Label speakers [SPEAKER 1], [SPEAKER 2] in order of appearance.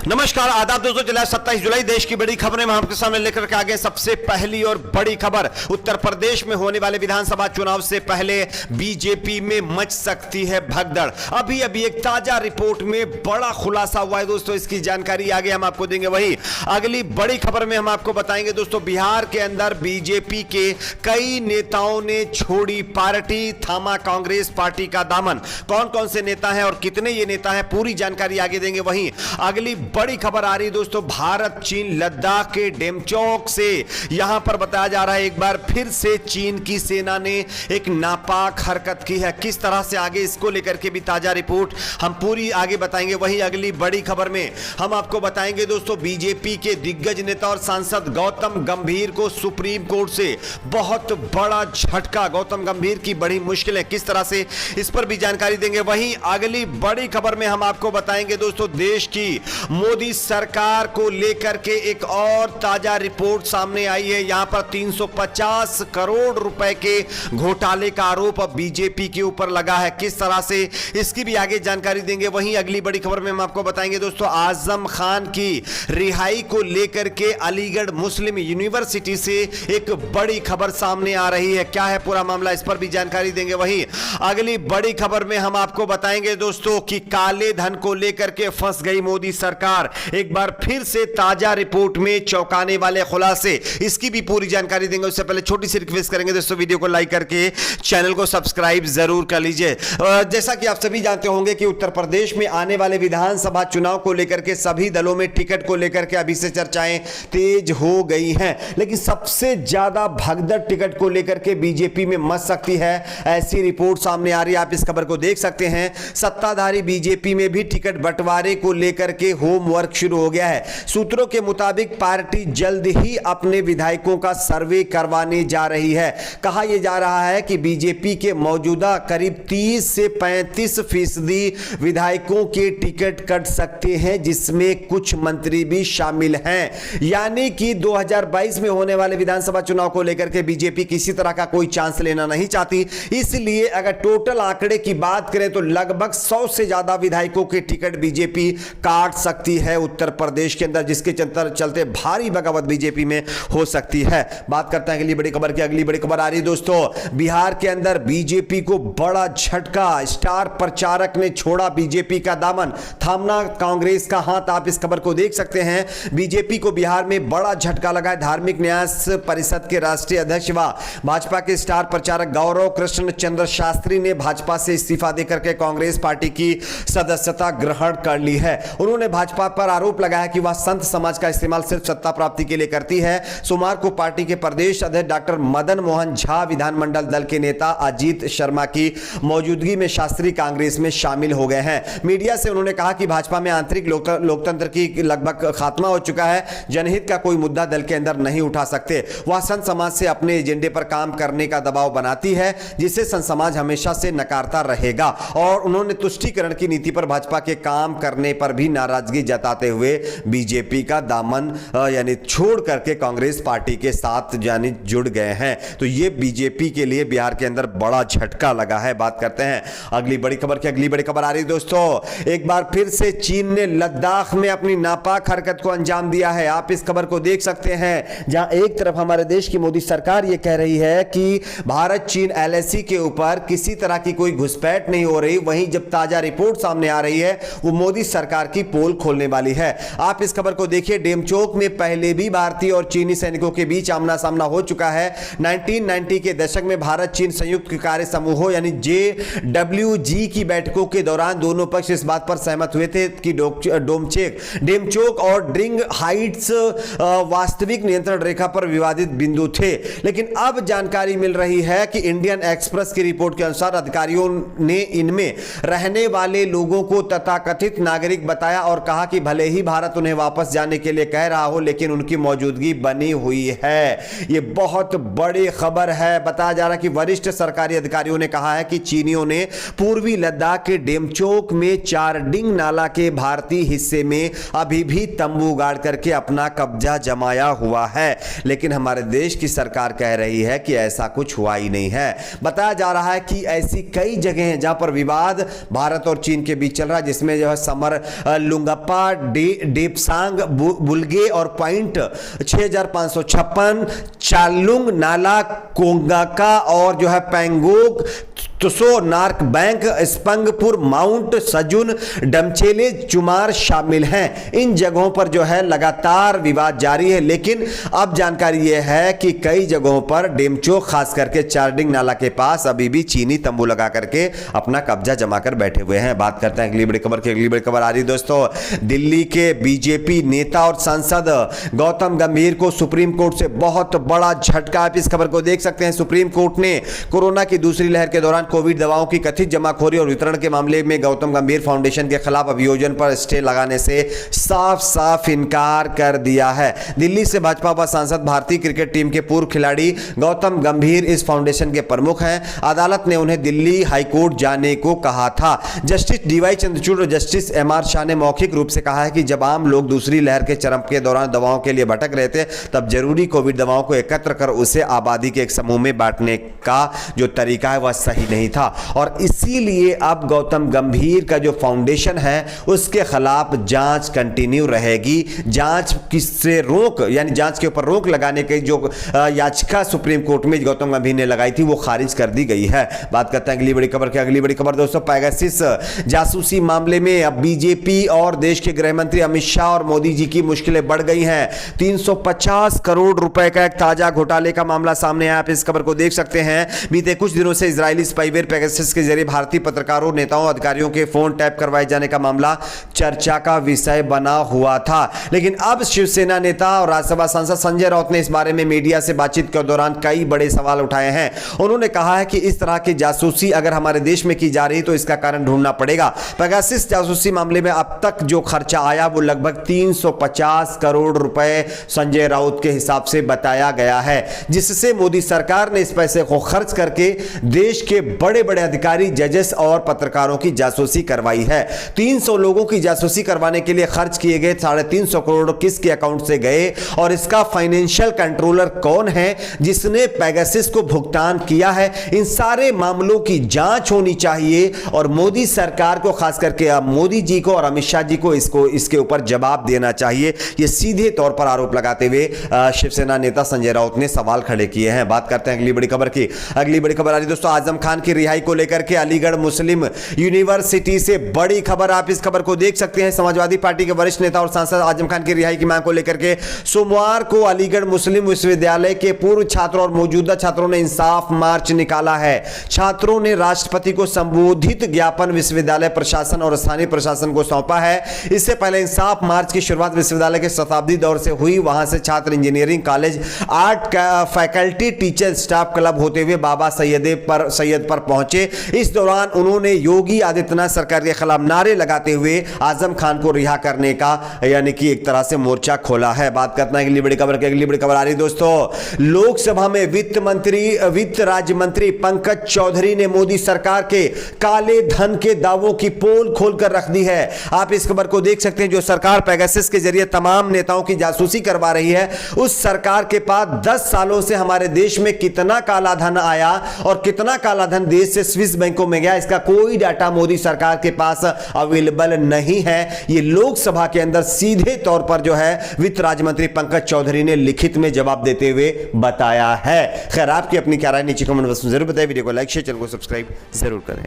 [SPEAKER 1] नमस्कार, आदाब दोस्तों। चला 27 जुलाई, देश की बड़ी खबरें हम आपके सामने लेकर के आगे। सबसे पहली और बड़ी खबर, उत्तर प्रदेश में होने वाले विधानसभा चुनाव से पहले बीजेपी में मच सकती है भगदड़। अभी एक ताजा रिपोर्ट में बड़ा खुलासा हुआ है दोस्तों, इसकी जानकारी आगे हम आपको देंगे। वही अगली बड़ी खबर में हम आपको बताएंगे दोस्तों, बिहार के अंदर बीजेपी के कई नेताओं ने छोड़ी पार्टी, थामा कांग्रेस पार्टी का दामन। कौन कौन से नेता हैं और कितने ये नेता हैं, पूरी जानकारी आगे देंगे। वहीं अगली बड़ी खबर आ रही दोस्तों, भारत चीन लद्दाख के डेमचौक से यहां पर बताया जा रहा है एक बार फिर से चीन की सेना ने एक नापाक हरकत की है। किस तरह से आगे इसको लेकर के भी ताजा रिपोर्ट हम पूरी आगे बताएंगे। वहीं अगली बड़ी खबर में हम आपको बताएंगे दोस्तों, बीजेपी के दिग्गज नेता और सांसद गौतम गंभीर को सुप्रीम कोर्ट से बहुत बड़ा झटका। गौतम गंभीर की बड़ी मुश्किलें, किस तरह से, इस पर भी जानकारी देंगे। वहीं अगली बड़ी खबर में हम आपको बताएंगे दोस्तों, देश की मोदी सरकार को लेकर के एक और ताजा रिपोर्ट सामने आई है। यहां पर 350 करोड़ रुपए के घोटाले का आरोप अब बीजेपी के ऊपर लगा है। किस तरह से, इसकी भी आगे जानकारी देंगे। वहीं अगली बड़ी खबर में हम आपको बताएंगे दोस्तों, आजम खान की रिहाई को लेकर के अलीगढ़ मुस्लिम यूनिवर्सिटी से एक बड़ी खबर सामने आ रही है। क्या है पूरा मामला, इस पर भी जानकारी देंगे। वहीं अगली बड़ी खबर में हम आपको बताएंगे दोस्तों कि काले धन को लेकर के फंस गई मोदी सरकार। एक बार फिर से ताजा रिपोर्ट में चौंकाने वाले खुलासे, इसकी भी पूरी जानकारी देंगे। उससे पहले छोटी सी रिक्वेस्ट करेंगे दोस्तों, वीडियो को लाइक करके चैनल को सब्सक्राइब जरूर कर लीजिए। जैसा कि आप सभी जानते होंगे कि उत्तर प्रदेश में आने वाले विधानसभा चुनाव को लेकर के सभी दलों में टिकट को लेकर के अभी से चर्चाएं तेज हो गई हैं, लेकिन सबसे ज्यादा भगदड़ टिकट को लेकर के बीजेपी में मच सकती है, ऐसी रिपोर्ट सामने आ रही है। आप इस खबर को देख सकते हैं। सत्ताधारी बीजेपी में भी टिकट बंटवारे को लेकर के होमवर्क शुरू हो गया है। सूत्रों के मुताबिक पार्टी जल्द ही अपने विधायकों का सर्वे करवाने जा रही है। कहा यह जा रहा है कि बीजेपी के मौजूदा करीब 30 से 35% विधायकों के टिकट कट सकते हैं, जिसमें कुछ मंत्री भी शामिल हैं। यानी कि 2022 में होने वाले विधानसभा चुनाव को लेकर के बीजेपी किसी तरह का कोई चांस लेना नहीं चाहती। इसलिए अगर टोटल आंकड़े की बात करें तो लगभग 100 से ज्यादा विधायकों के टिकट बीजेपी काट सकती है उत्तर प्रदेश के अंदर, जिसके चलते भारी बगावत बीजेपी में हो सकती है। बात करते हैं अगली बड़ी खबर की। अगली बड़ी खबर आ रही है दोस्तों, बिहार के अंदर बीजेपी को बड़ा झटका। स्टार प्रचारक ने छोड़ा बीजेपी का दामन, थामना कांग्रेस का हाथ। आप इस खबर को देख सकते हैं। बीजेपी को बिहार में बड़ा झटका लगा है। धार्मिक न्यास परिषद के राष्ट्रीय अध्यक्ष व भाजपा के स्टार प्रचारक गौरव कृष्ण चंद्र शास्त्री ने भाजपा से इस्तीफा देकर के कांग्रेस पार्टी की सदस्यता ग्रहण कर ली है। उन्होंने भाजपा पर आरोप लगाया कि वह संत समाज का इस्तेमाल सिर्फ सत्ता प्राप्ति के लिए करती है। सोमवार को पार्टी के प्रदेश अध्यक्ष डॉक्टर मदन मोहन झा, विधानमंडल दल के नेता अजीत शर्मा की मौजूदगी में शास्त्री कांग्रेस में शामिल हो गए हैं। मीडिया से उन्होंने कहा कि भाजपा में आंतरिक लोकतंत्र की लगभग खात्मा हो चुका है। जनहित का कोई मुद्दा दल के अंदर नहीं उठा सकते। वह संत समाज से अपने एजेंडे पर काम करने का दबाव बनाती है, जिसे संत समाज हमेशा से नकारता रहेगा। और उन्होंने तुष्टीकरण की नीति पर भाजपा के काम करने पर भी नाराजगी जताते हुए बीजेपी का दामन यानी छोड़ करके कांग्रेस पार्टी के साथ यानी जुड़ गए हैं। तो ये बीजेपी के लिए बिहार के अंदर बड़ा झटका लगा है। बात करते हैं अगली बड़ी खबर की। अगली बड़ी खबर आ रही है दोस्तों, एक बार फिर से चीन ने लद्दाख में अपनी नापाक हरकत को अंजाम दिया है। आप इस खबर को देख सकते हैं, जहां एक तरफ हमारे देश की मोदी सरकार यह कह रही है कि भारत चीन एलएसी के ऊपर किसी तरह की कोई घुसपैठ नहीं हो रही, वहीं जब ताजा रिपोर्ट सामने आ रही है वो मोदी सरकार की पोल खोलने वाली है। आप इस खबर को देखिए। डेमचौक में पहले भी भारतीय और चीनी सैनिकों के बीच आमना सामना हो चुका है। 1990 के दशक में भारत चीन संयुक्त कार्य समूहों यानी JWG की बैठकों के दौरान दोनों पक्ष इस बात पर सहमत हुए थे कि डेमचौक और ड्रिंग हाइट्स वास्तविक नियंत्रण रेखा पर विवादित बिंदु थे। लेकिन अब जानकारी मिल रही है कि इंडियन एक्सप्रेस की रिपोर्ट के अनुसार अधिकारियों ने इनमें रहने वाले लोगों को तथाकथित नागरिक बताया और कहा कि भले ही भारत उन्हें वापस जाने के लिए कह रहा हो, लेकिन उनकी मौजूदगी बनी हुई है। यह बहुत बड़ी खबर है। बताया जा रहा है कि वरिष्ठ सरकारी अधिकारियों ने कहा है कि चीनियों ने पूर्वी लद्दाख के डेमचौक में चारडिंग नाला के भारतीय हिस्से में अभी भी तंबू गाड़ करके अपना कब्जा जमाया हुआ है। लेकिन हमारे देश की सरकार कह रही है कि ऐसा कुछ हुआ ही नहीं है। बताया जा रहा है कि ऐसी कई जगह हैं जहां पर विवाद भारत और चीन के बीच चल रहा है, जिसमें जो है समर लुंगप्पा चांपा, डेपसांग, बुलगे और पॉइंट 6556, चालुंग, नाला कोंगाका और जो है पेंगोक, तुसो, नार्क बैंक, स्पंगपुर, माउंट सजुन, डमचेले, चुमार शामिल हैं। इन जगहों पर जो है लगातार विवाद जारी है, लेकिन अब जानकारी यह है कि कई जगहों पर डेमचो, खास करके चार्डिंग नाला के पास अभी भी चीनी तंबू लगा करके अपना कब्जा जमा कर बैठे हुए हैं। बात करते हैं अगली बड़ी खबर की। अगली बड़ी खबर आ रही दोस्तों, दिल्ली के बीजेपी नेता और सांसद गौतम गंभीर को सुप्रीम कोर्ट से बहुत बड़ा झटका। आप इस खबर को देख सकते हैं। सुप्रीम कोर्ट ने कोरोना की दूसरी लहर के दौरान कोविड दवाओं की कथित जमाखोरी और वितरण के मामले में गौतम गंभीर फाउंडेशन के खिलाफ अभियोजन पर स्टे लगाने से साफ साफ इनकार कर दिया है। दिल्ली से भाजपा व सांसद भारतीय क्रिकेट टीम के पूर्व खिलाड़ी गौतम गंभीर इस फाउंडेशन के प्रमुख हैं। अदालत ने उन्हें दिल्ली हाईकोर्ट जाने को कहा था। जस्टिस डीवाई चंद्रचूड़ और जस्टिस एमआर शाह ने मौखिक रूप से कहा है कि जब आम लोग दूसरी लहर के चरम के दौरान दवाओं के लिए भटक रहे थे, तब जरूरी कोविड दवाओं को एकत्र कर उसे आबादी के एक समूह में बांटने का जो तरीका है वह सही नहीं था, और इसीलिए अब गौतम गंभीर का जो फाउंडेशन है उसके खिलाफ जांच कंटिन्यू रहेगी। जांच किससे रोक, यानी जांच के ऊपर रोक लगाने की जो याचिका सुप्रीम कोर्ट में गौतम गंभीर ने लगाई थी वो खारिज कर दी गई है। बात करते हैं अगली बड़ी खबर की। अगली बड़ी खबर दोस्तों, पेगासस जासूसी मामले में अब बीजेपी और देश के गृह मंत्री अमित शाह और मोदी जी की मुश्किलें बढ़ गई हैं। 350 करोड़ रुपए का एक ताजा घोटाले का मामला सामने आया। आप इस खबर को देख सकते हैं। बीते कुछ दिनों से इजरायली स्पाईवेयर पेगासस के जरिए भारतीय पत्रकारों, नेताओं, अधिकारियों के फोन टैप करवाए जाने का मामला चर्चा का विषय बना हुआ था, लेकिन अब शिवसेना नेता और राज्यसभा सांसद संजय राउत ने इस बारे में मीडिया से बातचीत के दौरान कई बड़े सवाल उठाए हैं। उन्होंने कहा है कि इस तरह की जासूसी अगर हमारे देश में की जा रही तो इसका कारण ढूंढना पड़ेगा। पेगासस जासूसी मामले में अब तक जो खर्चा आया वो लगभग 350 करोड़ रुपए संजय राउत के हिसाब से बताया गया है, जिससे मोदी सरकार ने इस पैसे को खर्च करके देश के बड़े बड़े अधिकारी, जजेस और पत्रकारों की जासूसी करवाई है। 300 लोगों की जासूसी करवाने के लिए खर्च किए गए 350 करोड़ किसके अकाउंट से गए और इसका फाइनेंशियल कंट्रोलर कौन है जिसने पेगासस को भुगतान किया है। इन सारे मामलों की जांच होनी चाहिए और मोदी सरकार को, खास करके मोदी जी को और अमित शाह जी को इसके ऊपर जवाब देना चाहिए। यह सीधे तौर पर आरोप लगाते हुए शिवसेना नेता संजय राउत ने सवाल खड़े किए हैं। बात करते हैं अगली बड़ी खबर की। अगली बड़ी खबर आ रही दोस्तों, आजम खान की रिहाई को लेकर के अलीगढ़ मुस्लिम यूनिवर्सिटी से बड़ी खबर। आप इस खबर को देख सकते हैं। समाजवादी पार्टी के वरिष्ठ नेता और सांसद आजम खान की रिहाई की मांग को लेकर के सोमवार को अलीगढ़ मुस्लिम विश्वविद्यालय के पूर्व छात्रों और मौजूदा छात्रों ने इंसाफ मार्च निकाला है। छात्रों ने राष्ट्रपति को संबोधित ज्ञापन विश्वविद्यालय प्रशासन और स्थानीय प्रशासन को सौंपा है। इससे पहले इंसाफ मार्च की शुरुआत विश्वविद्यालय के शताब्दी दौर से हुई। वहां से छात्र engineering college, art faculty, teacher, staff club होते हुए बाबा सैयद पर पहुंचे। इस दौरान उन्होंने योगी आदित्यनाथ सरकार के खिलाफ नारे लगाते हुए आजम खान को रिहा करने का यानी कि एक तरह से मोर्चा खोला है। बात करना है अगली बड़ी खबर की। अगली बड़ी खबर आ रही दोस्तों, लोकसभा में वित्त राज्य मंत्री पंकज चौधरी ने मोदी सरकार के काले धन के दावों की पोल खोलकर रख दी है। आप इस खबर को देख सकते हैं। जो सरकार पेगासस के जरिए तमाम नेताओं की जासूसी करवा रही है, उस सरकार के पास 10 सालों से हमारे देश में कितना काला धन आया और कितना काला धन देश से स्विस बैंकों में गया, इसका कोई डाटा मोदी सरकार के पास अवेलेबल नहीं है। यह लोकसभा के अंदर सीधे तौर पर जो है वित्त राज्य मंत्री पंकज चौधरी ने लिखित में जवाब देते हुए बताया है। खैर, आपकी अपनी क्या राय नीचे कमेंट बॉक्स में जरूर बताएं। वीडियो को लाइक शेयर, चैनल को सब्सक्राइब जरूर करें।